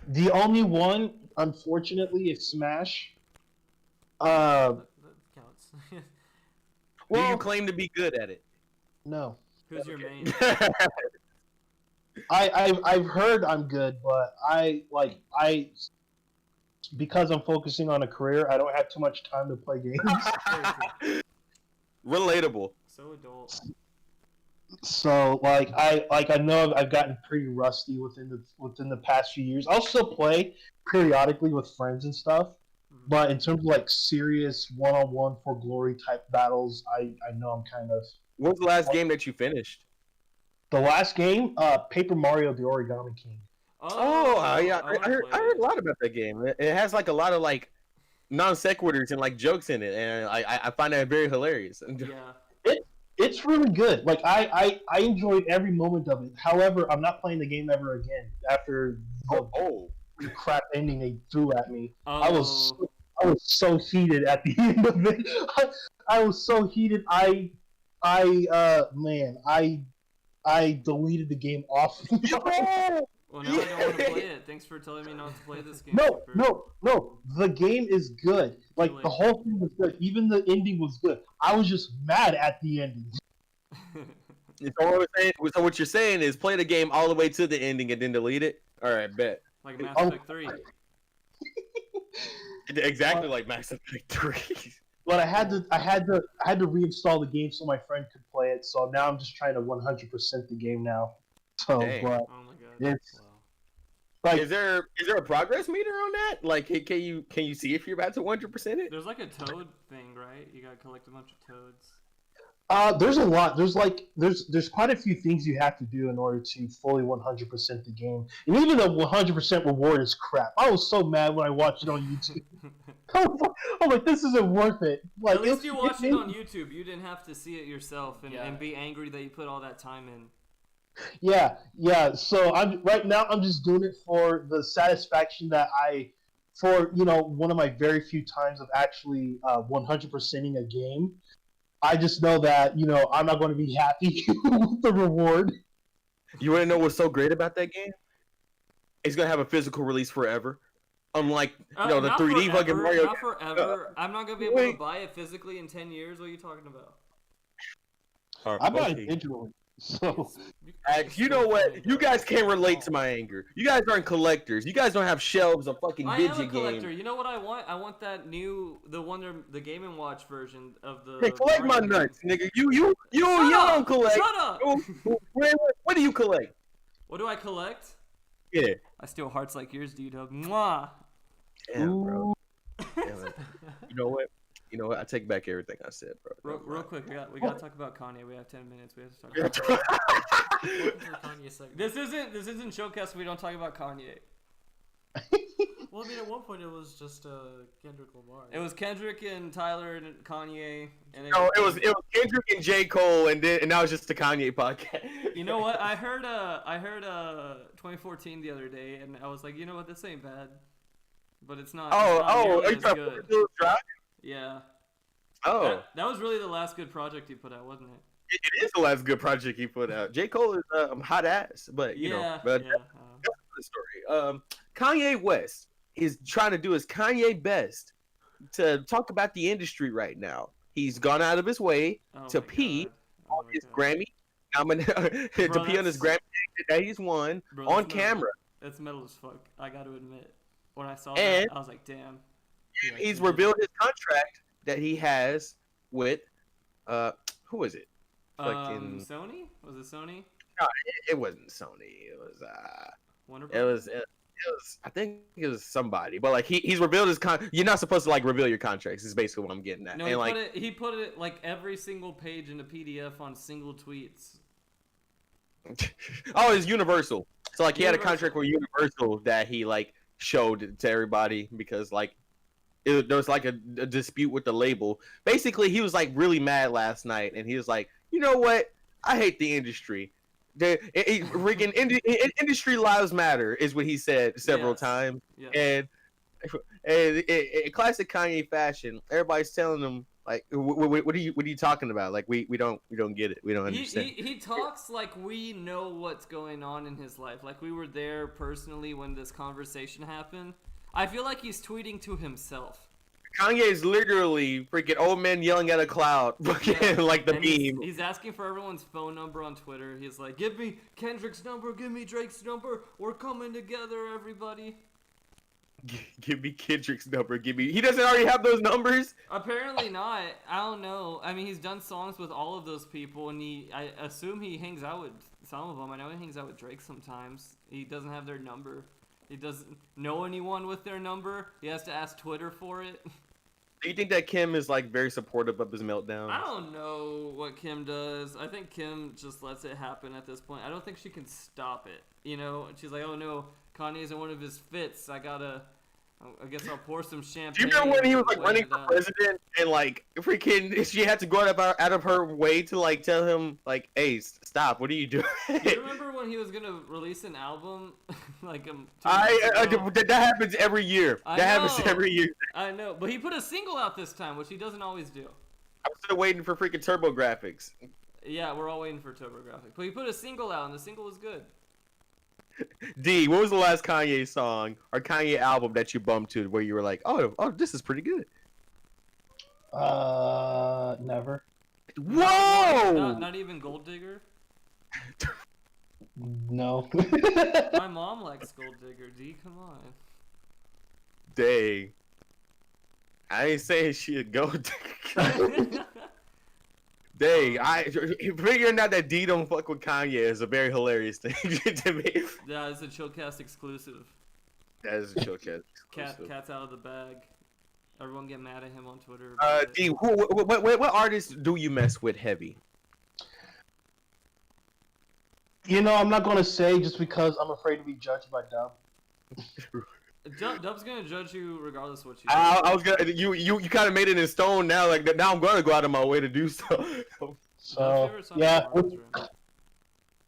The only one, unfortunately, is Smash. That counts. Do Well, you claim to be good at it? no. Who's your main? I've heard I'm good, but because I'm focusing on a career, I don't have too much time to play games. Relatable. So adult. So I know I've gotten pretty rusty within the past few years. I'll still play periodically with friends and stuff, but in terms of like serious one-on-one for glory type battles, I know I'm kind of. What's the last game that you finished? The last game, Paper Mario: The Origami King. Yeah, I heard a lot about that game. It has like a lot of like non sequiturs and like jokes in it, and I find that very hilarious. Yeah. It's really good. Like I enjoyed every moment of it. However, I'm not playing the game ever again after the crap ending they threw at me. I was so heated at the end of it. I was so heated. I deleted the game off. Well, now I don't want to play it. Thanks for telling me not to play this game. No. The game is good. Like Really? the whole thing was good. Even the ending was good. I was just mad at the ending. So what you're saying is play the game all the way to the ending and then delete it? Alright, bet. Like Mass Effect 3. Exactly like Mass Effect 3. But I had to reinstall the game so my friend could play it. So now I'm just trying to 100% the game now. So, Dang. but Oh my god. it's Wow. like Is there a progress meter on that? Like, can you see if you're about to 100% it? There's like a toad thing, right? You gotta collect a bunch of toads. there's a lot. There's quite a few things you have to do in order to fully 100% the game. And even the 100% reward is crap. I was so mad when I watched it on YouTube. I'm like, this isn't worth it. Like, At least you watched it on YouTube. You didn't have to see it yourself and be angry that you put all that time in. Yeah. So right now I'm just doing it for the satisfaction that one of my very few times of actually 100%ing a game. I just know that I'm not going to be happy with the reward. You want to know what's so great about that game? It's gonna have a physical release forever. Unlike the Not 3D forever, fucking Mario. Not forever. I'm not gonna be able to buy it physically in 10 years. What are you talking about? I bought it digitally. So You know what? You guys can't relate to my anger. You guys aren't collectors. You guys don't have shelves of fucking I am a video collector. games. You know what I want? I want that the Game and Watch version of the. Hey, collect my Mario game. nuts, nigga. You don't collect. Shut up! What do you collect? What do I collect? Yeah. I steal hearts like yours, D-Dub. Mwah! Damn, bro. Damn it. You know what? I take back everything I said, bro. Real quick, we gotta talk about Kanye. We have 10 minutes. We have to talk about Welcome to the Kanye segment. This isn't Chillcast. We don't talk about Kanye. Well, I mean, at one point it was just Kendrick Lamar. It was Kendrick and Tyler and Kanye. And No, it was Kendrick and J. Cole, and now it's just the Kanye podcast. You know what? I heard 2014 the other day, and I was like, you know what? This ain't bad, but it's not. Are It's you not talking nearly as about good. Lil Drop? Yeah. Oh, That was really the last good project he put out, wasn't it? it is the last good project he put out. J. Cole is hot ass, but but yeah. that's the story. Kanye West is trying to do his Kanye best to talk about the industry right now. He's gone out of his way to pee on his Grammy to pee on his Grammy that he's won on camera. That's metal as fuck. I got to admit, when I saw And that, I was like, damn. He's revealed his contract that he has with who is it? Sony? Was it Sony? No, it wasn't Sony. It was Warner it was I think it was somebody, but like he's revealed his You're not supposed to like reveal your contracts. Is basically what I'm getting at. No, And he put it like every single page in a PDF on single tweets. oh, it's Universal. So like he had a Universal. contract with Universal that he like showed to everybody because like there was like a dispute with the label. Basically, he was like really mad last night, and he was like, you know what? I hate the industry. Freaking industry lives matter is what he said several Yes. times, Yes. and in classic Kanye fashion, everybody's telling him like, what are you talking about? Like we don't get it. We don't understand. He talks like we know what's going on in his life. Like we were there personally when this conversation happened. I feel like he's tweeting to himself. Kanye is literally freaking old man yelling at a cloud, fucking like the And meme. He's asking for everyone's phone number on Twitter. He's like, give me Kendrick's number, give me Drake's number. We're coming together, everybody. Give me Kendrick's number. He doesn't already have those numbers. Apparently not. I don't know. I mean, he's done songs with all of those people, and I assume he hangs out with some of them. I know he hangs out with Drake sometimes. He doesn't have their number. He doesn't know anyone with their number. He has to ask Twitter for it. Do you think that Kim is like very supportive of his meltdown? I don't know what Kim does. I think Kim just lets it happen at this point. I don't think she can stop it. You know, she's like, oh no, Kanye's in one of his fits. I guess I'll pour some champagne. Do you remember when he was like and running wait it for out. president and like freaking she had to go out of her way to like tell him like, hey, stop! What are you doing? Do you remember when he was gonna release an album? Like 2 months ago? That happens every year. I That happens know. every year. I know, but he put a single out this time, which he doesn't always do. I'm still waiting for freaking TurboGrafx. Yeah, we're all waiting for TurboGrafx. But he put a single out, and the single was good. D, what was the last Kanye song or Kanye album that you bumped to where you were like, oh, this is pretty good? Never. Whoa! Not even Gold Digger? No. My mom likes Gold Digger. D, come on. Dang. I ain't saying she a goat. Dang, figuring out that D don't fuck with Kanye is a very hilarious thing to me. Yeah, it's a Chillcast exclusive. That is a Chillcast exclusive. Cat's out of the bag. Everyone get mad at him on Twitter. about it. D, what artists do you mess with heavy? You know, I'm not gonna say just because I'm afraid to be judged by Dub. Dub's gonna judge you regardless of what you do. I was gonna you kind of made it in stone now. Like now, I'm gonna go out of my way to do so. So favorite song yeah, is Marvin's Room.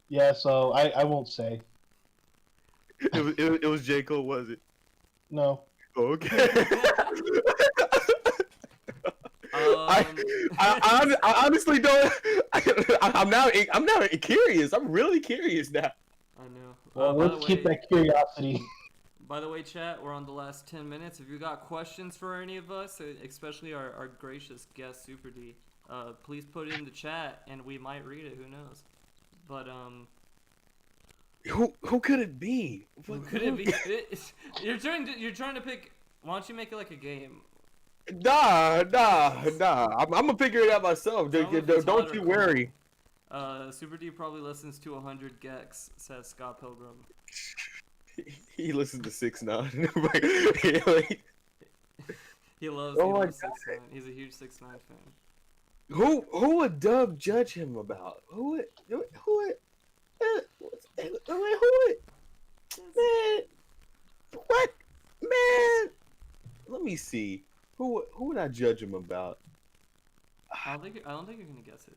yeah. So I won't say it was J. Cole, was it? no. Okay. I honestly don't. I'm now curious. I'm really curious now. I know. Well, by let's the keep way- that curiosity. By the way, chat, we're on the last 10 minutes. If you got questions for any of us, especially our gracious guest, Suprdee, please put it in the chat, and we might read it. Who knows? But, Who could it be? who could it be? You're trying to pick... Why don't you make it like a game? Nah. I'm gonna figure it out myself. Tell me if it's hot Don't or you cold. worry. Suprdee probably listens to 100 gex, says Scott Pilgrim. He listens to 6ix9ine. He loves, Oh my 6ix9ine. He's a huge 6ix9ine fan. Who would Dub judge him about? Who would? Man, what? Man, let me see. Who would I judge him about? I don't think you're gonna guess it.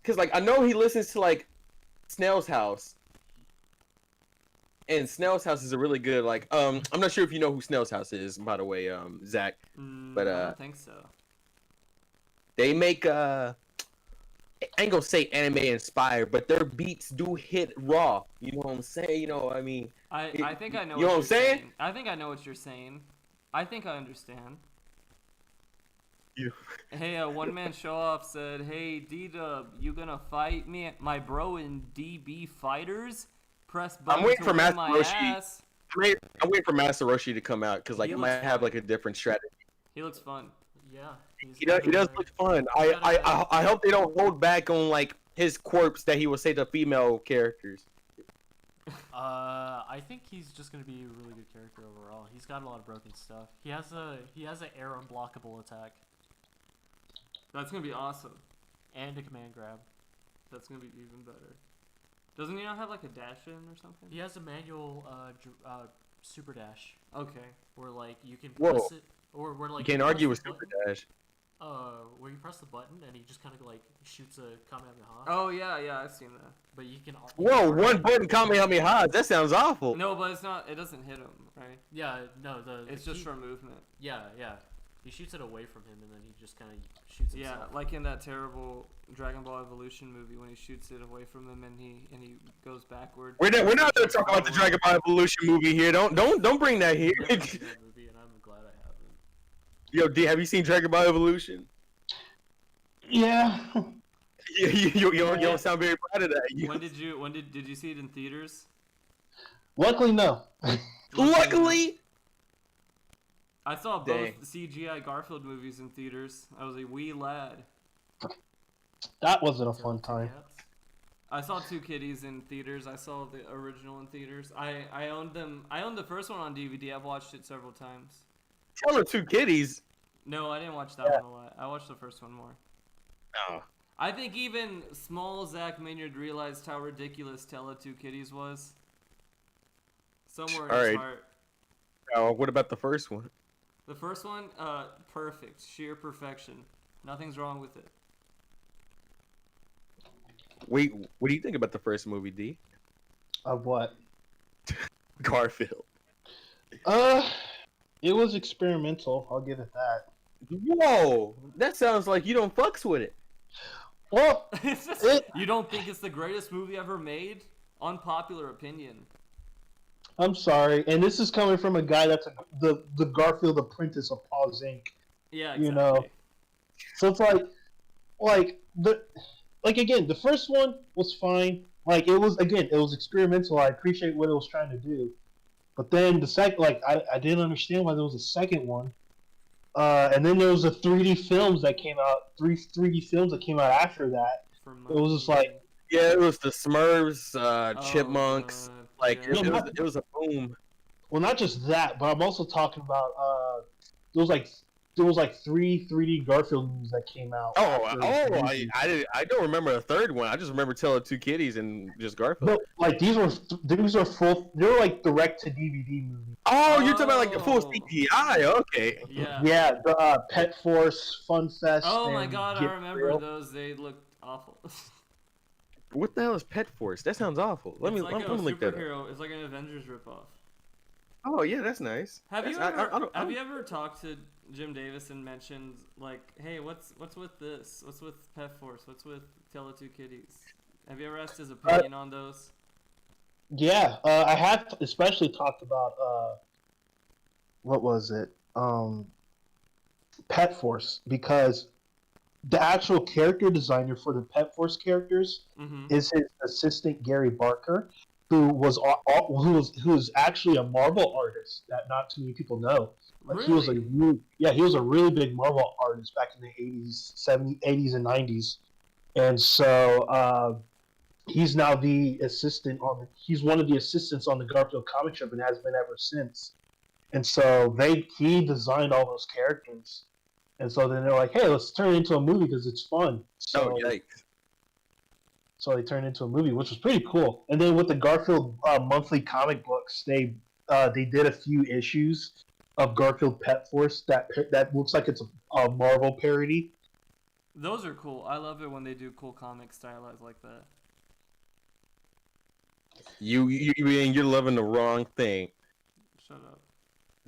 Cause like I know he listens to like Snail's House, and Snail's House is a really good like I'm not sure if you know who Snail's House is, by the way, Zach. But I don't think so. They make I ain't gonna say anime inspired, but their beats do hit raw. You know what I'm saying? You know, I mean, I think I know. You know what I'm you're saying? I think I know what you're saying. I think I understand. You. Hey, one man show off said, "Hey, D-Dub, you gonna fight me, my bro, in DB Fighters? Press button I'm waiting to for win Master my Roshi. ass." I'm waiting for Master Roshi to come out because like He he looks might have fun. like a different strategy. He looks fun. Yeah. He does look fun. I hope they don't hold back on like his quirks that he will say to female characters. I think he's just gonna be a really good character overall. He's got a lot of broken stuff. He has an air unblockable attack That's gonna be awesome. and a command grab. That's gonna be even better. Doesn't he not have like a dash in or something? He has a manual super dash Okay. where like you can Whoa. press it, or where like You can't press argue the with Super button, Dash. where you press the button and he just kind of like shoots a Kamehameha. Oh yeah, I've seen that. But you can. Whoa, one button Kamehameha. That sounds awful. No, but it's not. It doesn't hit him, right? Yeah, no, It's just for movement. Yeah. He shoots it away from him and then he just kind of shoots Yeah, himself. like in that terrible Dragon Ball Evolution movie when he shoots it away from him and he goes backward. We're not gonna talk about the Dragon Ball Evolution movie here. Don't bring that here. I never seen that movie and I'm glad I haven't. Yo, D, have you seen Dragon Ball Evolution? Yeah. You don't sound very proud of that. Did you see it in theaters? Luckily, no. Luckily, I saw both Dang. CGI Garfield movies in theaters. I was a wee lad. That wasn't a fun time. I saw Two Kitties in theaters. I saw the original in theaters. I owned them. I owned the first one on DVD. I've watched it several times. tell her two kitties. No, I didn't watch that one a lot. I watched the first one more. Oh. I think even small Zach Maynard realized how ridiculous Tella Two Kitties was. Somewhere in his Alright. heart. Oh, what about the first one? The first one, perfect. Sheer perfection. Nothing's wrong with it. Wait, what do you think about the first movie, D? Of what? Garfield. It was experimental. I'll give it that. Whoa, that sounds like you don't fucks with it. Well, It's just- It- you don't think it's the greatest movie ever made? Unpopular opinion. I'm sorry, and this is coming from a guy that's the Garfield apprentice of Paws Inc. Yeah, You exactly. know. So it's like again, the first one was fine. Like it was experimental. I appreciate what it was trying to do, but then the second, like I didn't understand why there was a second one. And then there was a 3D films that came out. 3D films that came out after that. It was just like, Yeah, it was the Smurfs, Oh, Chipmunks. Like yeah. it was a boom. well, not just that, but I'm also talking about there was like three 3D Garfield movies that came out. after the movie. I don't remember a third one. I just remember Tell Two Kitties and just Garfield. No, like these were full. They were like direct to DVD movies. Oh, you're talking about like the full Oh. CGI. Okay. Yeah. Yeah, the Pet Force, Fun Fest. Oh my and god, I Get remember Real. those. They looked awful. What the hell is Pet Force? That sounds awful. Let me It's like let me a look that up. superhero. It's like an Avengers ripoff. Oh yeah, that's nice. Have you That's- ever I don't- have you ever talked to Jim Davis and mentioned like, hey, what's with this? What's with Pet Force? What's with Tele2 Kitties? Have you ever asked his opinion on those? Yeah, I have especially talked about what was it? Pet Force, because the actual character designer for the Pet Force characters Mm-hmm. is his assistant Gary Barker, who was actually a Marvel artist that not too many people know. Like, he was a really big Marvel artist back in the 80s, 70s, 80s and 90s. And so he's now the assistant he's one of the assistants on the Garfield comic strip and has been ever since. And so he designed all those characters. And so then they're like, hey, let's turn it into a movie because it's fun. So, Oh yikes. so they turned it into a movie, which was pretty cool. And then with the Garfield monthly comic books, they did a few issues of Garfield Pet Force that looks like it's a Marvel parody. Those are cool. I love it when they do cool comic stylized like that. You're loving the wrong thing. Shut up.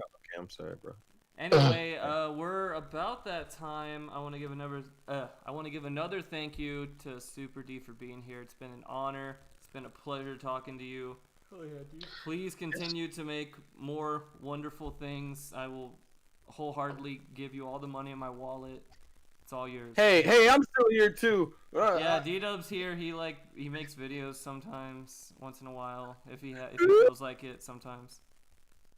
Okay, I'm sorry, bro. Anyway, we're about that time. I want to give another thank you to Suprdee for being here. It's been an honor. It's been a pleasure talking to you. Oh yeah, dude. Please continue to make more wonderful things. I will wholeheartedly give you all the money in my wallet. It's all yours. Hey, I'm still here too. Yeah, D-Dub's here. He makes videos sometimes, once in a while, if he feels like it sometimes.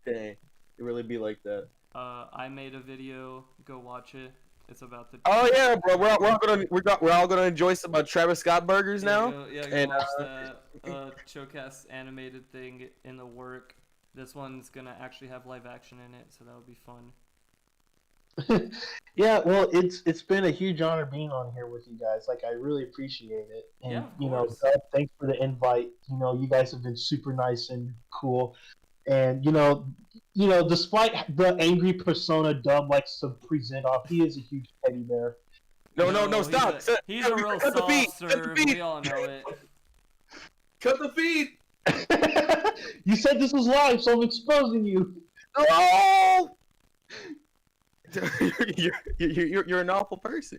Dang, it really be like that. I made a video. Go watch it. It's about the. Oh yeah, bro. We're all gonna enjoy some Travis Scott burgers now. Go And, watch the Chillcast animated thing in the work. This one's gonna actually have live action in it, so that'll be fun. Yeah, well, it's been a huge honor being on here with you guys. Like, I really appreciate it. And Yeah, of you know, course. thanks for the invite. You know, you guys have been super nice and cool. And despite the angry persona Dub likes to present off, he is a huge teddy bear. No, stop. He's a real Cut the feed. soft Cut the serve. feed. We all know it. Cut the feed. You said this was live, so I'm exposing you. No. you're an awful person.